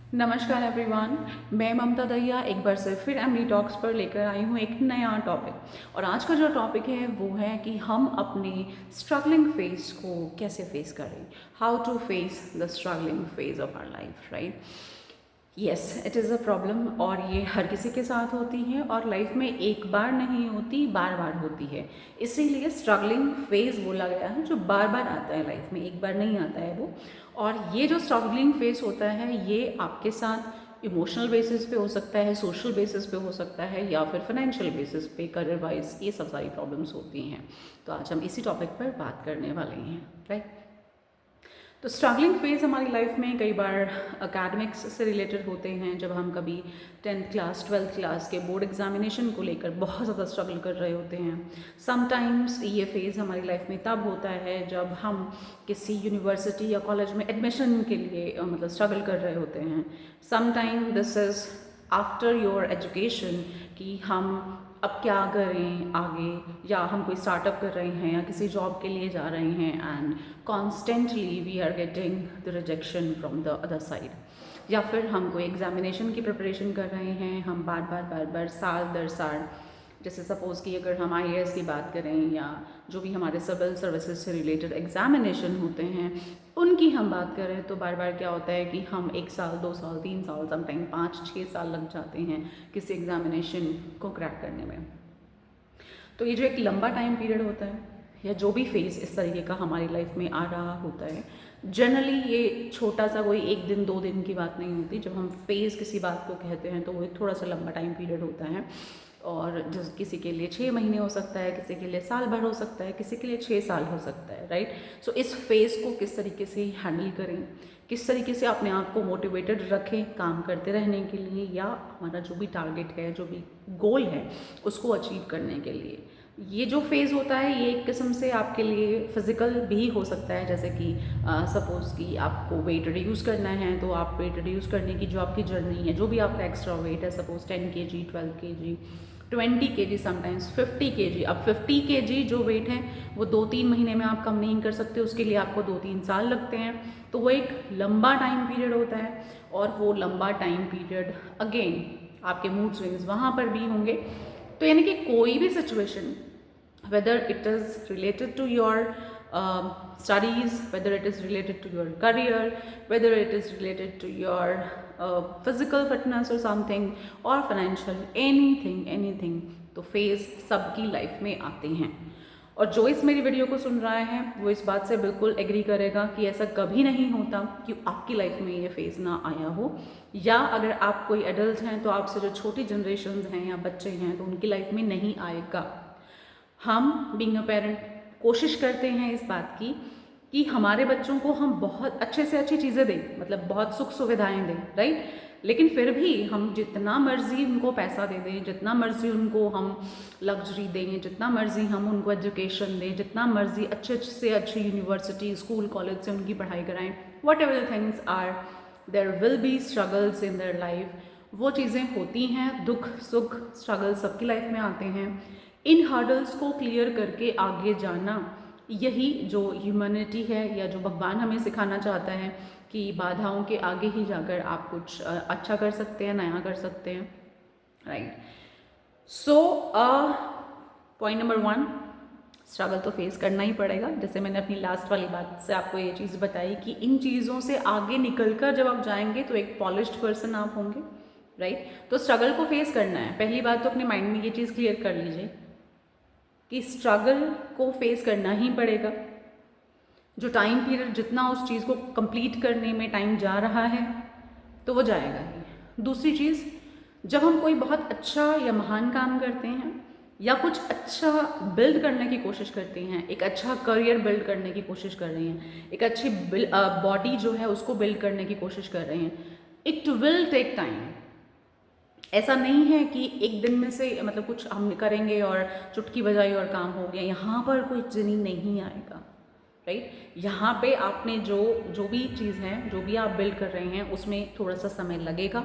नमस्कार एवरीवन, मैं ममता दहिया एक बार से फिर एमडी टॉक्स पर लेकर आई हूँ एक नया टॉपिक। और आज का जो टॉपिक है वो है कि हम अपने स्ट्रगलिंग फेज को कैसे फेस करें, how to face the struggling phase of our life, right. Yes, it is a problem और ये हर किसी के साथ होती है और लाइफ में एक बार नहीं होती, बार बार होती है। इसीलिए स्ट्रगलिंग फेज़ बोला गया है, जो बार बार आता है लाइफ में, एक बार नहीं आता है वो। और ये जो स्ट्रगलिंग फेज़ होता है ये आपके साथ इमोशनल बेसिस पे हो सकता है, सोशल बेसिस पे हो सकता है, या फिर फाइनेंशियल बेसिस पे, करियर वाइज, ये सब सारी प्रॉब्लम्स होती हैं। तो आज हम इसी टॉपिक पर बात करने वाले हैं, राइट। तो स्ट्रगलिंग फेज़ हमारी लाइफ में कई बार अकेडमिक्स से रिलेटेड होते हैं, जब हम कभी 10th क्लास 12th क्लास के बोर्ड एग्जामिनेशन को लेकर बहुत ज़्यादा स्ट्रगल कर रहे होते हैं। समटाइम्स ये फेज़ हमारी लाइफ में तब होता है जब हम किसी यूनिवर्सिटी या कॉलेज में एडमिशन के लिए मतलब स्ट्रगल कर रहे होते हैं। Sometime this is after your education, कि हम अब क्या करें आगे, या हम कोई स्टार्टअप कर रहे हैं या किसी जॉब के लिए जा रहे हैं and constantly we are getting the rejection from the other side. या फिर हम कोई एग्जामिनेशन की प्रिपरेशन कर रहे हैं, हम बार बार साल दर साल, जैसे सपोज़ कि अगर हम आईएएस की बात करें या जो भी हमारे सिविल सर्विसेज से रिलेटेड एग्जामिनेशन होते हैं उनकी हम बात करें, तो बार बार क्या होता है कि हम 1 साल 2 साल 3 साल, समटाइम 5-6 साल लग जाते हैं किसी एग्जामिनेशन को क्रैक करने में। तो ये जो एक लंबा टाइम पीरियड होता है या जो भी फेज़ इस तरीके का हमारी लाइफ में आ रहा होता है, जनरली ये छोटा सा कोई 1 दिन 2 दिन की बात नहीं होती। जब हम फेज़ किसी बात को कहते हैं तो वो एक थोड़ा सा लंबा टाइम पीरियड होता है। और जिस किसी के लिए 6 महीने हो सकता है, किसी के लिए साल भर हो सकता है, किसी के लिए 6 साल हो सकता है, राइट। सो इस फेज़ को किस तरीके से हैंडल करें, किस तरीके से अपने आप को मोटिवेटेड रखें काम करते रहने के लिए, या हमारा जो भी टारगेट है, जो भी गोल है उसको अचीव करने के लिए। ये जो फेज़ होता है ये एक किस्म से आपके लिए फ़िज़िकल भी हो सकता है, जैसे कि सपोज़ कि आपको वेट रिड्यूस करना है, तो आप वेट रिड्यूस करने की जो आपकी जर्नी है, जो भी आपका एक्स्ट्रा वेट है, suppose 10 kg 12 kg 20 kg, sometimes 50 kg। अब 50 kg जो वेट है वो 2-3 महीने में आप कम नहीं कर सकते, उसके लिए आपको 2-3 साल लगते हैं। तो वो एक लंबा टाइम पीरियड होता है और वो लंबा टाइम पीरियड अगेन आपके मूड स्विंग्स वहाँ पर भी होंगे। तो यानी कि कोई भी situation, whether it is related to your studies, whether it is related to your career, whether it is related to your physical fitness or something, or financial, anything, तो फेज सबकी लाइफ में आते हैं। और जो इस मेरी वीडियो को सुन रहा है वो इस बात से बिल्कुल एग्री करेगा कि ऐसा कभी नहीं होता कि आपकी लाइफ में ये फेज़ ना आया हो, या अगर आप कोई एडल्ट हैं तो आपसे जो छोटी जनरेशन हैं या बच्चे हैं तो उनकी लाइफ में नहीं आएगा। हम बीइंग अ पेरेंट कोशिश करते हैं इस बात की कि हमारे बच्चों को हम बहुत अच्छे से अच्छी चीज़ें दें, मतलब बहुत सुख सुविधाएं दें, राइट। लेकिन फिर भी हम जितना मर्जी उनको पैसा दे दें, जितना मर्जी उनको हम लग्जरी दें, जितना मर्जी हम उनको एजुकेशन दें, जितना मर्जी अच्छे से अच्छी यूनिवर्सिटी स्कूल कॉलेज से उनकी पढ़ाई कराएं, whatever things are, there will be struggles in their life. वो चीज़ें होती हैं, दुख सुख स्ट्रगल सबकी लाइफ में आते हैं। इन हर्डल्स को क्लियर करके आगे जाना, यही जो ह्यूमैनिटी है या जो भगवान हमें सिखाना चाहता है कि बाधाओं के आगे ही जाकर आप कुछ अच्छा कर सकते हैं, नया कर सकते हैं, right. So point number 1, struggle तो फेस करना ही पड़ेगा। जैसे मैंने अपनी लास्ट वाली बात से आपको ये चीज़ बताई कि इन चीज़ों से आगे निकलकर जब आप जाएंगे तो एक पॉलिश्ड पर्सन आप होंगे, राइट। तो स्ट्रगल को फेस करना है। पहली बात तो अपने माइंड में ये चीज़ क्लियर कर लीजिए कि स्ट्रगल को फेस करना ही पड़ेगा। जो टाइम पीरियड जितना उस चीज़ को कंप्लीट करने में टाइम जा रहा है तो वो जाएगा ही। दूसरी चीज़, जब हम कोई बहुत अच्छा या महान काम करते हैं या कुछ अच्छा बिल्ड करने की कोशिश करते हैं, एक अच्छा करियर बिल्ड करने की कोशिश कर रहे हैं, एक अच्छी बॉडी जो है उसको बिल्ड करने की कोशिश कर रहे हैं, इट विल टेक टाइम। ऐसा नहीं है कि एक दिन में से मतलब कुछ हम करेंगे और चुटकी बजाई और काम हो गया, यहाँ पर कोई जनी नहीं आएगा, राइट। यहाँ पे आपने जो जो भी चीज़ है, जो भी आप बिल्ड कर रहे हैं उसमें थोड़ा सा समय लगेगा,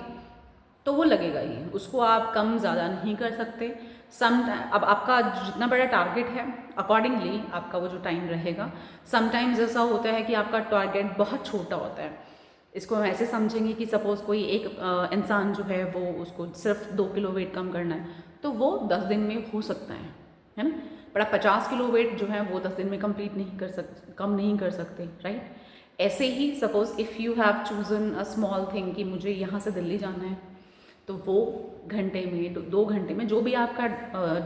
तो वो लगेगा ही, उसको आप कम ज़्यादा नहीं कर सकते। अब आपका जितना बड़ा टारगेट है अकॉर्डिंगली आपका वो जो टाइम रहेगा। समटाइम्स ऐसा होता है कि आपका टारगेट बहुत छोटा होता है, इसको हम ऐसे समझेंगे कि सपोज़ कोई एक इंसान जो है वो उसको सिर्फ 2 किलो वेट कम करना है, तो वो 10 दिन में हो सकता है ना। पर आप 50 किलो वेट जो है वो 10 दिन में कंप्लीट नहीं कर कम नहीं कर सकते, राइट। ऐसे ही suppose if you have chosen a small thing कि मुझे यहाँ से दिल्ली जाना है, तो वो घंटे में 2 घंटे में जो भी आपका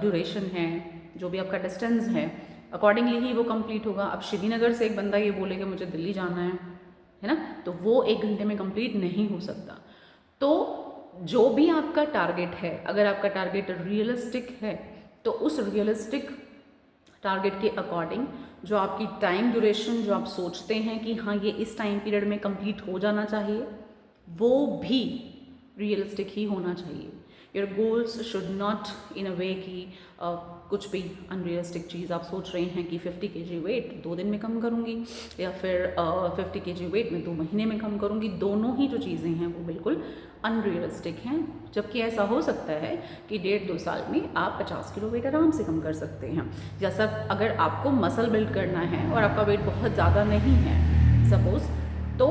ड्यूरेशन है, जो भी आपका डिस्टेंस है, अकॉर्डिंगली ही वो कंप्लीट होगा। अब श्रीनगर से एक बंदा ये बोले कि मुझे दिल्ली जाना है ना, तो वो 1 घंटे में कंप्लीट नहीं हो सकता। तो जो भी आपका टारगेट है, अगर आपका टारगेट रियलिस्टिक है, तो उस रियलिस्टिक टारगेट के अकॉर्डिंग जो आपकी टाइम ड्यूरेशन जो आप सोचते हैं कि हाँ ये इस टाइम पीरियड में कंप्लीट हो जाना चाहिए, वो भी रियलिस्टिक ही होना चाहिए। Your goals should not in a way कि कुछ भी अनरियलिस्टिक चीज़ आप सोच रहे हैं कि 50 kg वेट 2 दिन में कम करूँगी, या फिर 50 kg वेट मैं 2 महीने में कम करूँगी। दोनों ही जो चीज़ें हैं वो बिल्कुल अनरियलिस्टिक हैं। जबकि ऐसा हो सकता है कि 1.5-2 साल में आप 50 किलो वेट आराम से कम कर सकते हैं। जैसा अगर आपको मसल बिल्ड करना है और आपका वेट बहुत ज़्यादा नहीं है सपोज़, तो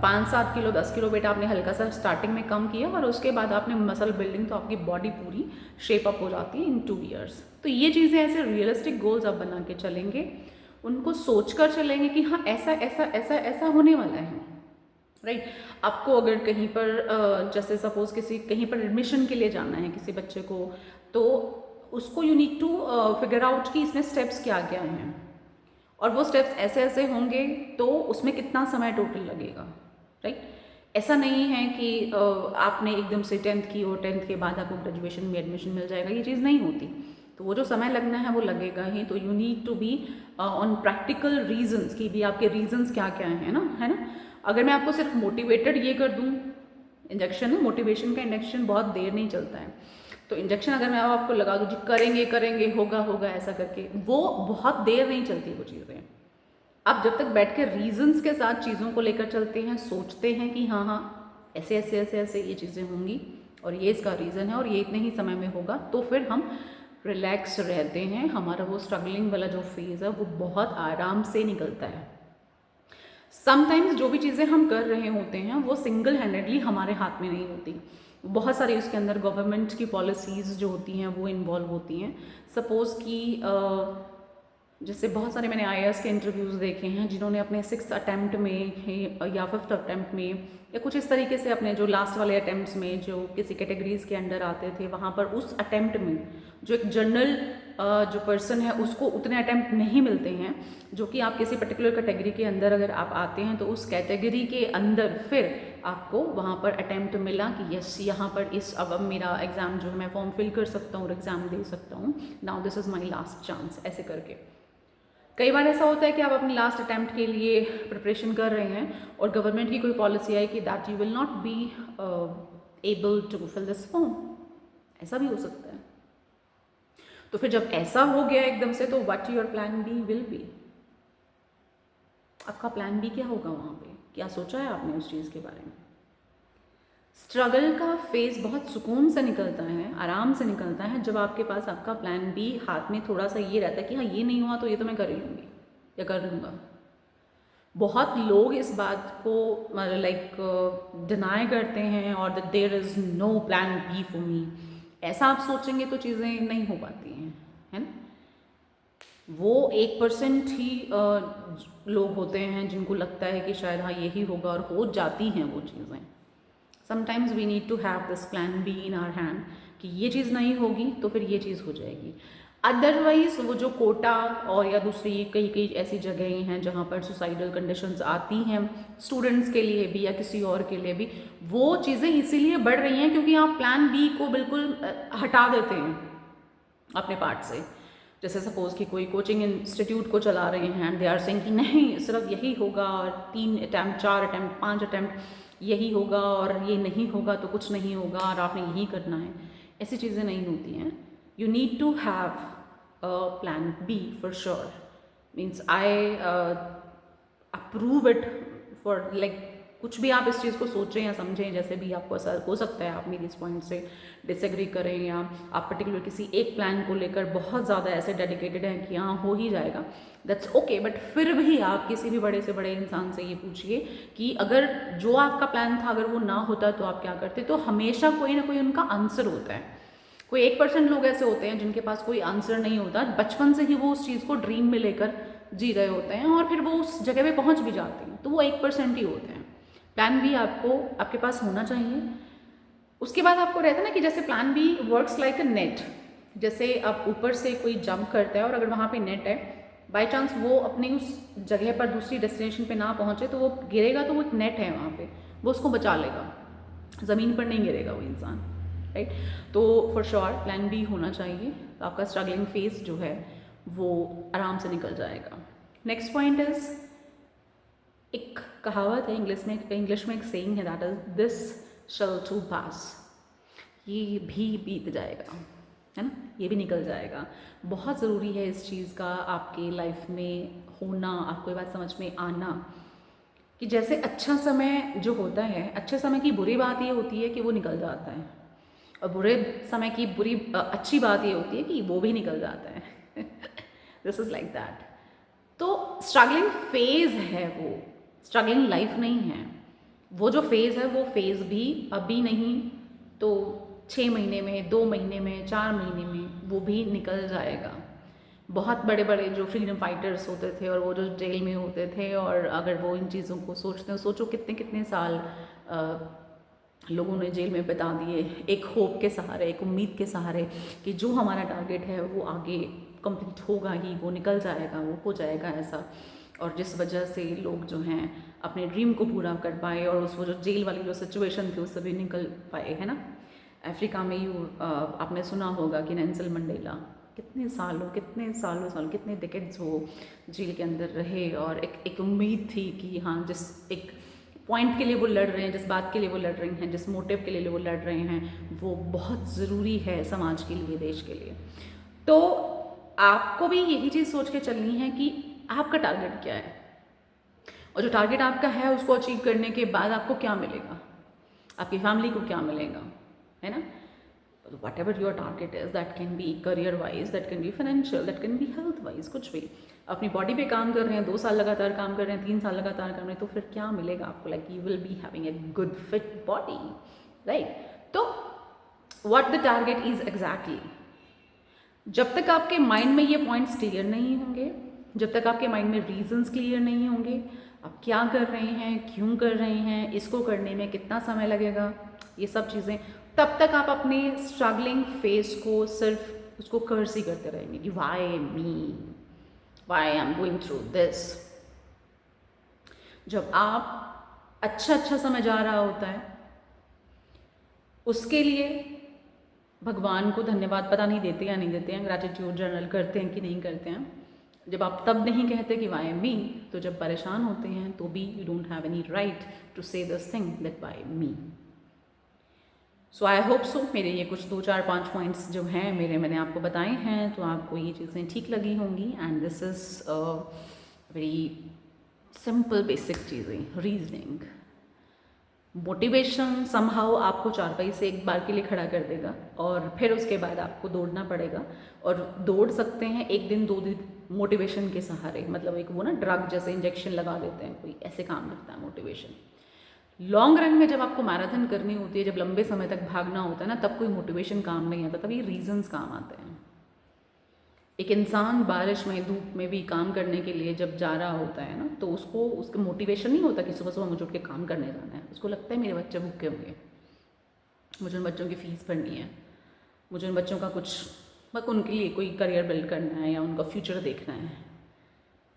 5-7 किलो 10 किलो वेट आपने हल्का सा स्टार्टिंग में कम किया और उसके बाद आपने मसल बिल्डिंग, तो आपकी बॉडी पूरी शेप अप हो जाती है इन 2 ईयर्स। तो ये चीज़ें ऐसे रियलिस्टिक गोल्स आप बना के चलेंगे, उनको सोच कर चलेंगे कि हाँ ऐसा ऐसा ऐसा ऐसा होने वाला है, राइट। आपको अगर कहीं पर जैसे सपोज किसी कहीं पर एडमिशन के लिए जाना है किसी बच्चे को, तो उसको you need to figure out कि इसमें स्टेप्स क्या क्या हैं, और वो स्टेप्स ऐसे ऐसे होंगे, तो उसमें कितना समय टोटल लगेगा, राइट। ऐसा नहीं है कि आपने एकदम से 10th की और 10th के बाद आपको ग्रेजुएशन में एडमिशन मिल जाएगा, ये चीज़ नहीं होती। तो वो जो समय लगना है वो लगेगा ही। तो you need to be on practical reasons कि भी आपके रीजंस क्या क्या हैं ना, है ना। अगर मैं आपको सिर्फ मोटिवेटेड ये कर दूँ, इंजेक्शन है, मोटिवेशन का इंजेक्शन बहुत देर नहीं चलता है। तो इंजेक्शन अगर मैं आपको लगा दूँ जी करेंगे करेंगे होगा होगा ऐसा करके, वो बहुत देर नहीं चलती वो चीज़ें। आप जब तक बैठ के रीजंस के साथ चीज़ों को लेकर चलते हैं, सोचते हैं कि हाँ हाँ ऐसे ऐसे ऐसे ऐसे ये चीज़ें होंगी और ये इसका रीज़न है और ये इतने ही समय में होगा, तो फिर हम रिलैक्स रहते हैं। हमारा वो स्ट्रगलिंग वाला जो फेज़ है वो बहुत आराम से निकलता है। समटाइम्स जो भी चीज़ें हम कर रहे होते हैं वो सिंगल हैंडेडली हमारे हाथ में नहीं होती, बहुत सारी उसके अंदर गवर्नमेंट की पॉलिसीज़ जो होती हैं वो इन्वॉल्व होती हैं। सपोज़ कि जैसे बहुत सारे मैंने IAS के इंटरव्यूज़ देखे हैं जिन्होंने अपने 6th अटैम्प्ट में या 5th अटैम्प्ट में या कुछ इस तरीके से अपने जो लास्ट वाले अटैम्प्ट्स में जो किसी कैटेगरीज़ के अंडर आते थे, वहाँ पर उस अटैम्प्ट में जो एक जनरल जो पर्सन है उसको उतने अटैम्प्ट नहीं मिलते हैं, जो कि आप किसी पर्टिकुलर कैटेगरी के अंदर अगर आप आते हैं तो उस कैटेगरी के अंदर फिर आपको वहाँ पर अटैम्प्ट मिला कि यस यहाँ पर इस अब मेरा एग्ज़ाम जो है मैं फॉर्म फिल कर सकता हूँ और एग्ज़ाम दे सकता हूँ, now this is my last chance, ऐसे करके। कई बार ऐसा होता है कि आप अपने लास्ट अटैम्प्ट के लिए प्रिपरेशन कर रहे हैं और गवर्नमेंट की कोई पॉलिसी आई कि that you will not be able to fill this form, ऐसा भी हो सकता है। तो फिर जब ऐसा हो गया एकदम से, तो what your plan B will be, आपका प्लान बी क्या होगा वहाँ पे, क्या सोचा है आपने उस चीज़ के बारे में। स्ट्रगल का फेज़ बहुत सुकून से निकलता है, आराम से निकलता है, जब आपके पास आपका प्लान बी हाथ में थोड़ा सा ये रहता है कि हाँ ये नहीं हुआ तो ये तो मैं कर ही लूँगी या कर लूँगा। बहुत लोग इस बात को लाइक डिनाई करते हैं और that there is no plan B for me, ऐसा आप सोचेंगे तो चीज़ें नहीं हो पाती हैं, है ना। वो 1% ही लोग होते हैं जिनको लगता है कि शायद हाँ यही होगा और हो जाती हैं वो चीज़ें। Sometimes we need to have this plan B in our hand कि ये चीज़ नहीं होगी तो फिर ये चीज़ हो जाएगी। अदरवाइज वो जो कोटा और या दूसरी कई कई ऐसी जगहें हैं जहाँ पर सुसाइडल कंडीशंस आती हैं स्टूडेंट्स के लिए भी या किसी और के लिए भी, वो चीज़ें इसीलिए बढ़ रही हैं क्योंकि आप प्लान बी को बिल्कुल हटा देते हैं अपने पार्ट से। जैसे सपोज़ कि कोई कोचिंग इंस्टीट्यूट को चला रहे हैं एंड दे आर सेइंग कि नहीं सिर्फ यही होगा और 3 अटैम्प्ट 4 अटैम्प्ट 5 अटैम्प्ट यही होगा और ये नहीं होगा तो कुछ नहीं होगा और आपने यही करना है, ऐसी चीज़ें नहीं होती हैं। You need to have a plan B for sure, means I approve it for like कुछ भी आप इस चीज़ को सोचें या समझें, जैसे भी आपको ऐसा हो सकता है आप मेरी इस पॉइंट से डिसएग्री करें, या आप पर्टिकुलर किसी एक प्लान को लेकर बहुत ज़्यादा ऐसे डेडिकेटेड हैं कि हाँ हो ही जाएगा, दैट्स ओके। बट फिर भी आप किसी भी बड़े से बड़े इंसान से ये पूछिए कि अगर जो आपका प्लान था अगर वो ना होता तो आप क्या करते, तो हमेशा कोई ना कोई उनका आंसर होता है। कोई 1% लोग ऐसे होते हैं जिनके पास कोई आंसर नहीं होता, बचपन से ही वो उस चीज़ को ड्रीम में लेकर जी रहे होते हैं और फिर वो उस जगह पे पहुंच भी जाते हैं, तो वो 1% ही होते हैं। प्लान बी आपको आपके पास होना चाहिए। उसके बाद आपको रहता है ना कि जैसे plan B works like a net, जैसे आप ऊपर से कोई जंप करता है और अगर वहाँ पे नेट है, बाई चांस वो अपनी उस जगह पर दूसरी डेस्टिनेशन पे ना पहुँचे तो वो गिरेगा, तो वो एक नेट है वहाँ पे, वो उसको बचा लेगा, ज़मीन पर नहीं गिरेगा वो इंसान, राइट। तो फॉर श्योर प्लान बी होना चाहिए, तो आपका स्ट्रगलिंग फेज जो है वो आराम से निकल जाएगा। नेक्स्ट पॉइंट इज, एक कहावत है इंग्लिश में एक सेइंग है, that is this shall too pass, ये भी बीत जाएगा, है ना, ये भी निकल जाएगा। बहुत ज़रूरी है इस चीज़ का आपके लाइफ में होना, आपको ये बात समझ में आना कि जैसे अच्छा समय जो होता है, अच्छे समय की बुरी बात ये होती है कि वो निकल जाता है, और बुरे समय की अच्छी बात ये होती है कि वो भी निकल जाता है। This is like that. तो स्ट्रगलिंग फेज है, वो स्ट्रगलिंग लाइफ नहीं है। वो जो फेज़ है वो फेज़ भी अभी नहीं तो 6 महीने में, 2 महीने में, 4 महीने में वो भी निकल जाएगा। बहुत बड़े बड़े जो फ्रीडम फाइटर्स होते थे और वो जो जेल में होते थे, और अगर वो इन चीज़ों को सोचते हैं, सोचो कितने कितने साल लोगों ने जेल में बिता दिए एक होप के सहारे, एक उम्मीद के सहारे कि जो हमारा टारगेट है वो आगे कंप्लीट होगा ही, वो निकल जाएगा, वो हो जाएगा ऐसा। और जिस वजह से लोग जो हैं अपने ड्रीम को पूरा कर पाए और उस वो जो जेल वाली जो सिचुएशन थी उससे भी निकल पाए, है ना। अफ्रीका में ही आपने सुना होगा कि नेल्सन मंडेला कितने सालों कितने डिकेड्स वो जेल के अंदर रहे, और एक उम्मीद थी कि हाँ, जिस एक पॉइंट के लिए वो लड़ रहे हैं, जिस बात के लिए वो लड़ रहे हैं, जिस मोटिव के लिए वो लड़ रहे हैं, वो बहुत ज़रूरी है समाज के लिए, देश के लिए। तो आपको भी यही चीज़ सोच के चलनी है कि आपका टारगेट क्या है, और जो टारगेट आपका है उसको अचीव करने के बाद आपको क्या मिलेगा, आपकी फैमिली को क्या मिलेगा, है ना। What ever your target is, that can be career wise, that can be financial, that can be health wise, कुछ भी। अपनी बॉडी पे काम कर रहे हैं, 2 साल लगातार काम कर रहे हैं, 3 साल लगातार कर रहे हैं, तो फिर क्या मिलेगा आपको, like you will be having a good fit body, right. तो what the target is exactly, जब तक आपके माइंड में ये पॉइंट्स क्लियर नहीं होंगे, जब तक आपके माइंड में रीजंस क्लियर नहीं होंगे, आप क्या कर रहे हैं, क्यों कर रहे हैं, इसको करने में कितना समय लगेगा, ये सब चीज़ें, तब तक आप अपने स्ट्रगलिंग फेस को सिर्फ उसको कर्स ही करते रहेंगे कि why me, why I am going through this. जब आप अच्छा समय जा रहा होता है, उसके लिए भगवान को धन्यवाद पता नहीं देते या नहीं देते हैं, ग्रैटिट्यूड जर्नल करते हैं कि नहीं करते हैं, जब आप तब नहीं कहते कि वाई मी, तो जब परेशान होते हैं तो भी you don't have any right to say this thing that why me. So I hope so मेरे ये कुछ 2, 4, 5 पॉइंट्स जो हैं मैंने आपको बताए हैं, तो आपको ये चीज़ें ठीक लगी होंगी। And this is very simple basic चीज़ें, रीजनिंग। मोटिवेशन समहाउ आपको चारपाई से एक बार के लिए खड़ा कर देगा और फिर उसके बाद आपको दौड़ना पड़ेगा, और दौड़ सकते हैं 1 दिन 2 दिन मोटिवेशन के सहारे, मतलब एक वो ना ड्रग जैसे इंजेक्शन लगा देते हैं कोई, ऐसे काम करता है मोटिवेशन। लॉन्ग रन में जब आपको मैराथन करनी होती है, जब लंबे समय तक भागना होता है ना, तब कोई मोटिवेशन काम नहीं आता, तब ये रीजंस काम आते हैं। एक इंसान बारिश में, धूप में भी काम करने के लिए जब जा रहा होता है ना, तो उसका मोटिवेशन नहीं होता कि सुबह सुबह मुझे उठ के काम करने जाना है। उसको लगता है मेरे बच्चे भूखे होंगे, मुझे उन बच्चों की फ़ीस भरनी है, मुझे उन बच्चों का कुछ उनके लिए कोई करियर बिल्ड करना है या उनका फ्यूचर देखना है।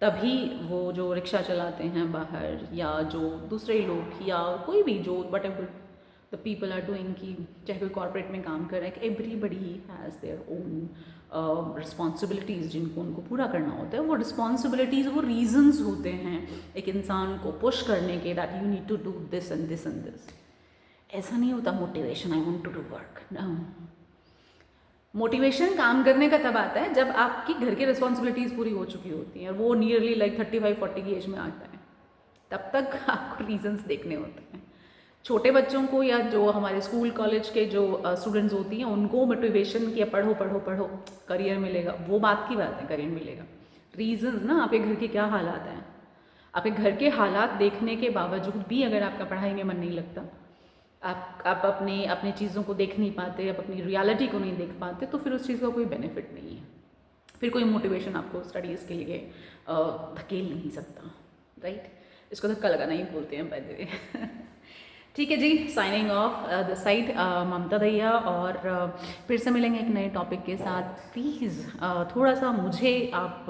तभी वो जो रिक्शा चलाते हैं बाहर, या जो दूसरे लोग, या कोई भी जो whatever the people are doing, कि चाहे कोई कॉर्पोरेट में काम कर रहा है, कि everybody has their own responsibilities जिनको उनको पूरा करना होता है। वो रिस्पॉन्सिबिलिटीज़, वो रीजंस होते हैं एक इंसान को पुश करने के, that you need to do this and this and this. ऐसा नहीं होता motivation, I want to do work, no. Motivation काम करने का तब आता है जब आपकी घर की रिस्पॉन्सिबिलिटीज़ पूरी हो चुकी होती हैं, और वो नियरली लाइक 35-40 की एज में आता है, तब तक आपको रीजंस देखने होते हैं। छोटे बच्चों को या जो हमारे स्कूल कॉलेज के जो स्टूडेंट्स होती हैं उनको मोटिवेशन कि पढ़ो पढ़ो पढ़ो करियर मिलेगा, वो बात की बात है, करियर मिलेगा। रीजंस ना आपके घर के क्या हालात हैं, आपके घर के हालात देखने के बावजूद भी अगर आपका पढ़ाई में मन नहीं लगता, आप अपने अपने चीज़ों को देख नहीं पाते, आप अपनी रियलिटी को नहीं देख पाते, तो फिर उस चीज़ का कोई बेनिफिट नहीं है। फिर कोई मोटिवेशन आपको स्टडीज़ के लिए धकेल नहीं सकता, राइट। इसको धक्का लगाना ही बोलते हैं बाय द वे। ठीक है जी, साइनिंग ऑफ द साइड ममता दैया, और फिर से मिलेंगे एक नए टॉपिक के साथ। प्लीज़ थोड़ा सा मुझे आप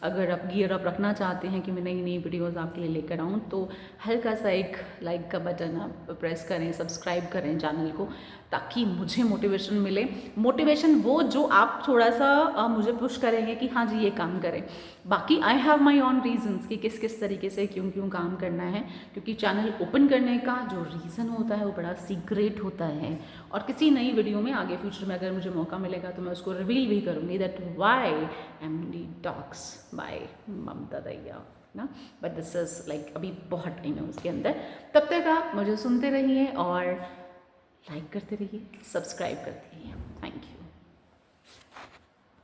अगर आप गियर अप रखना चाहते हैं कि मैं नई नई वीडियोस आपके लिए लेकर आऊँ, तो हल्का सा एक लाइक का बटन आप प्रेस करें, सब्सक्राइब करें चैनल को, ताकि मुझे मोटिवेशन मिले। मोटिवेशन वो जो आप थोड़ा सा मुझे पुश करेंगे कि हाँ जी ये काम करें। बाकी I have my on reasons कि किस किस तरीके से क्यों क्यों काम करना है, क्योंकि चैनल ओपन करने का जो रीज़न होता है वो बड़ा सीक्रेट होता है, और किसी नई वीडियो में आगे फ्यूचर में अगर मुझे मौका मिलेगा तो मैं उसको रिवील भी करूँगी that why MD talks by Mamta Daiya ना। बट दिस इज़ लाइक अभी बहुत टाइम है उसके अंदर। तब तक आप मुझे सुनते रहिए और लाइक करते रहिए, सब्सक्राइब करते रहिए।